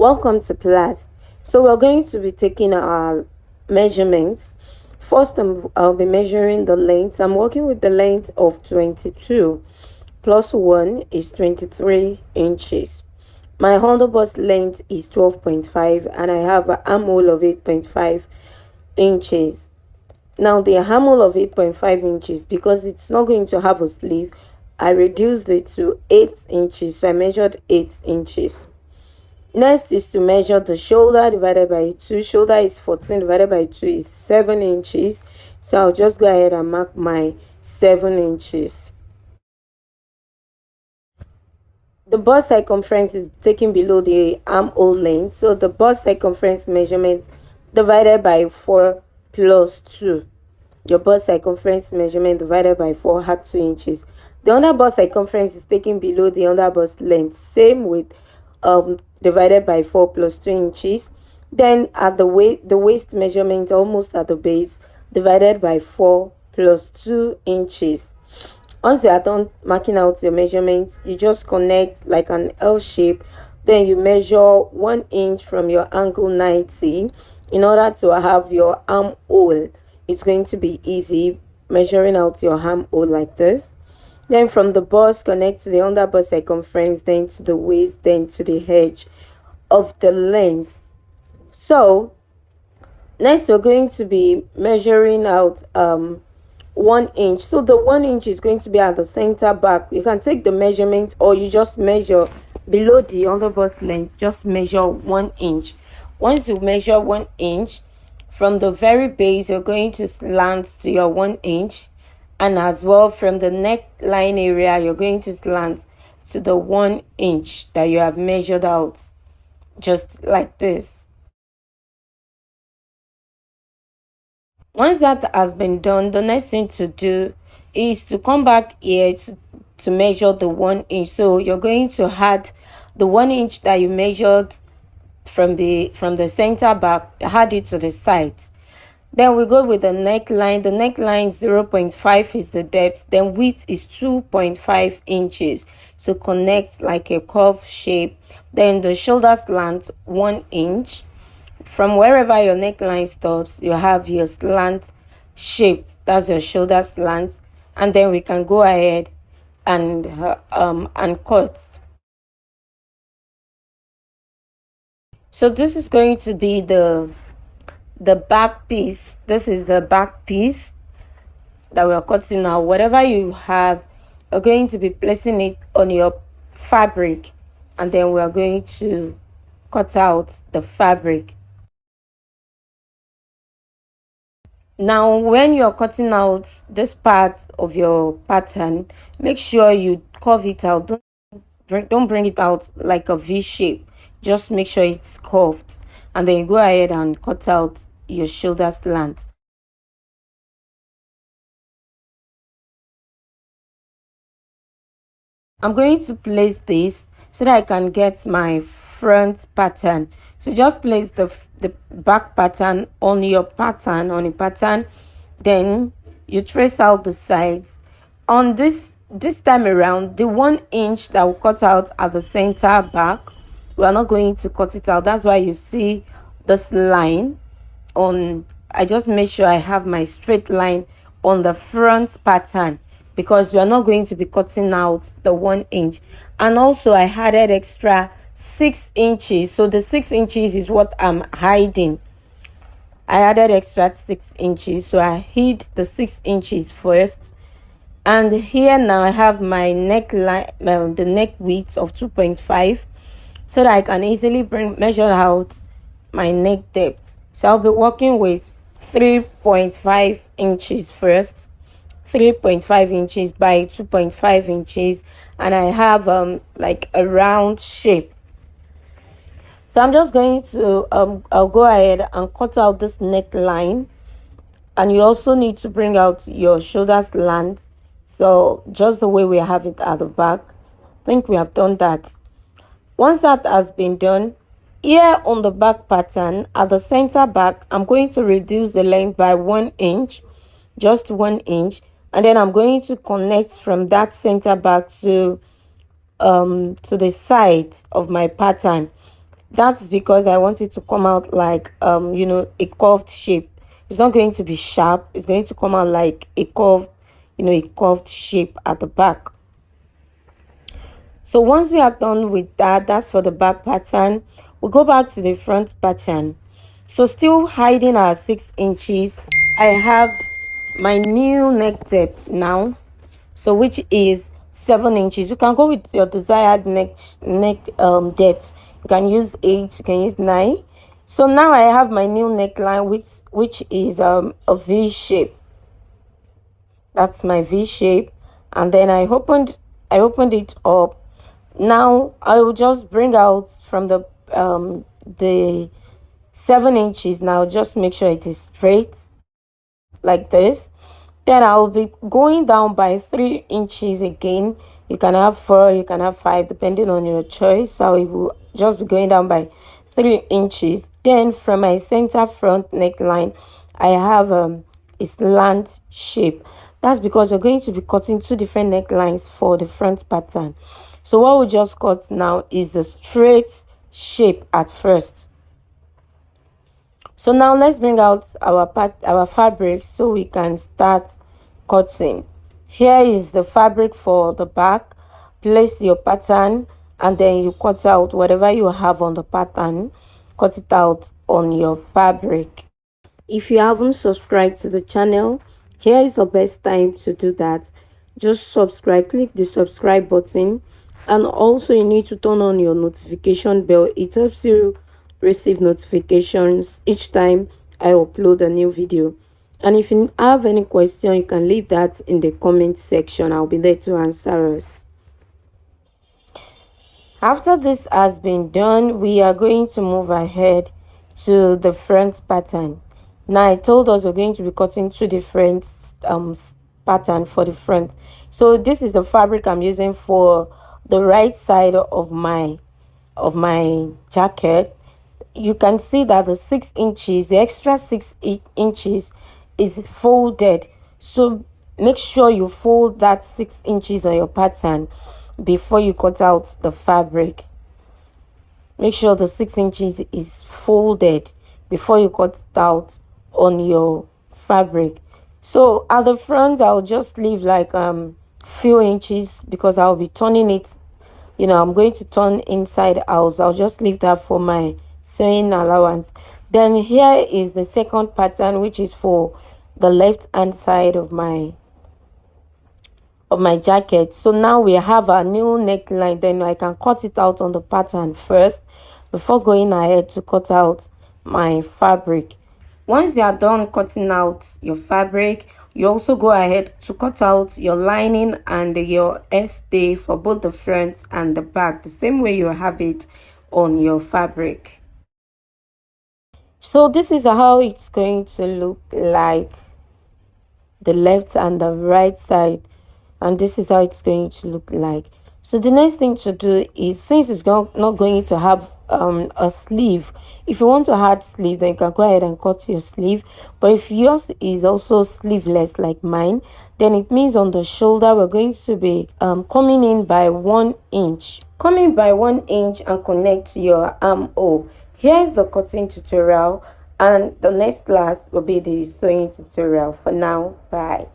Welcome to class. So we're going to be taking our measurements. First, I'll be measuring the length. I'm working with the length of 22 plus 1 is 23 inches. My underbust length is 12.5 and I have an armhole of 8.5 inches. Now the armhole of 8.5 inches, because it's not going to have a sleeve, I reduced it to 8 inches. So I measured 8 inches. Next is to measure the shoulder divided by 2. Shoulder is 14 divided by 2 is 7 inches. So I'll just go ahead and mark my 7 inches. The bust circumference is taken below the armhole length. So the bust circumference measurement divided by 4 plus 2. Your bust circumference measurement divided by 4 had 2 inches. The underbust circumference is taken below the underbust length. Same with divided by 4 plus 2 inches. Then at the waist measurement almost at the base divided by 4 plus 2 inches. Once you are done marking out your measurements, you just connect like an L shape. Then you measure 1 inch from your angle 90 in order to have your armhole. It's going to be easy measuring out your armhole like this. Then from the bust, connect to the underbust circumference, then to the waist, then to the edge of the length. So next we're going to be measuring out 1 inch. So the 1 inch is going to be at the center back. You can take the measurement or you just measure below the underbust length. Just measure 1 inch. Once you measure 1 inch, from the very base you're going to slant to your 1 inch. And as well from the neckline area, you're going to slant to the 1 inch that you have measured out, just like this. Once that has been done, the next thing to do is to come back here to measure the 1 inch. So you're going to add the 1 inch that you measured from the center back, add it to the side. Then we go with the neckline. The neckline 0.5 is the depth. Then width is 2.5 inches. So connect like a curve shape. Then the shoulder slant 1 inch. From wherever your neckline stops, you have your slant shape. That's your shoulder slant. And then we can go ahead and cut. So this is going to be the back piece. This is the back piece that we're cutting now. Whatever you have, you're going to be placing it on your fabric, and then we're going to cut out the fabric. Now when you're cutting out this part of your pattern, make sure you curve it out. Don't bring it out like a V shape. Just make sure it's curved, and then you go ahead and cut out your shoulder slant. I'm going to place this so that I can get my front pattern. So just place the back pattern on your pattern, then you trace out the sides. On this time around, the 1 inch that will cut out at the center back, we are not going to cut it out. That's why you see this line on. I just make sure I have my straight line on the front pattern, because we are not going to be cutting out the 1 inch. And also I added extra 6 inches. So the 6 inches is what I'm hiding. I added extra 6 inches, so I hid the 6 inches first. And here now I have my neckline, the neck width of 2.5, so that I can easily measure out my neck depth. So I'll be working with 3.5 inches first. 3.5 inches by 2.5 inches, and I have like a round shape. So I'm just going to I'll go ahead and cut out this neckline, and you also need to bring out your shoulder slant, so just the way we have it at the back. I think we have done that. Once that has been done, here on the back pattern at the center back, I'm going to reduce the length by 1 inch, just 1 inch. And then I'm going to connect from that center back to the side of my pattern. That's because I want it to come out like a curved shape. It's not going to be sharp. It's going to come out like a curved shape at the back. So once we are done with that, that's for the back pattern. We'll go back to the front pattern. So still hiding our 6 inches, I have my new neck depth now, so which is 7 inches. You can go with your desired neck depth. You can use 8, you can use 9. So now I have my new neckline, which is a V shape. That's my V shape. And then I opened it up. Now I will just bring out from the 7 inches. Now just make sure it is straight like this. Then I'll be going down by 3 inches again. You can have 4, you can have 5, depending on your choice. So I will just be going down by 3 inches. Then from my center front neckline, I have a slant shape. That's because we're going to be cutting 2 different necklines for the front pattern. So what we just cut now is the straight shape at first. So now let's bring out our fabric so we can start cutting. Here is the fabric for the back. Place your pattern and then you cut out whatever you have on the pattern. Cut it out on your fabric. If you haven't subscribed to the channel, here is the best time to do that. Just subscribe, click the subscribe button, and also you need to turn on your notification bell. It helps you receive notifications each time I upload a new video. And if you have any question, you can leave that in the comment section. I'll be there to answer us. After this has been done, we are going to move ahead to the front pattern. Now I told us we're going to be cutting 2 different pattern for the front. So this is the fabric I'm using for the right side of my jacket. You can see that the 6 inches, the extra 6 inches is folded. So make sure you fold that 6 inches on your pattern before you cut out the fabric. Make sure the 6 inches is folded before you cut it out on your fabric. So at the front, I'll just leave like few inches because I'll be turning it. I'm going to turn inside out. I'll just leave that for my sewing allowance. Then here is the second pattern, which is for the left hand side of my jacket. So now we have a new neckline. Then I can cut it out on the pattern first before going ahead to cut out my fabric. Once you are done cutting out your fabric, you also go ahead to cut out your lining and your stay for both the front and the back, the same way you have it on your fabric. So this is how it's going to look like, the left and the right side, and this is how it's going to look like. So the next thing to do is, since it's not going to have a sleeve, if you want to add sleeve, then you can go ahead and cut your sleeve. But if yours is also sleeveless like mine, then it means on the shoulder we're going to be coming in by 1 inch. Coming by 1 inch and connect to your armhole. Here's the cutting tutorial, and the next class will be the sewing tutorial. For now, bye.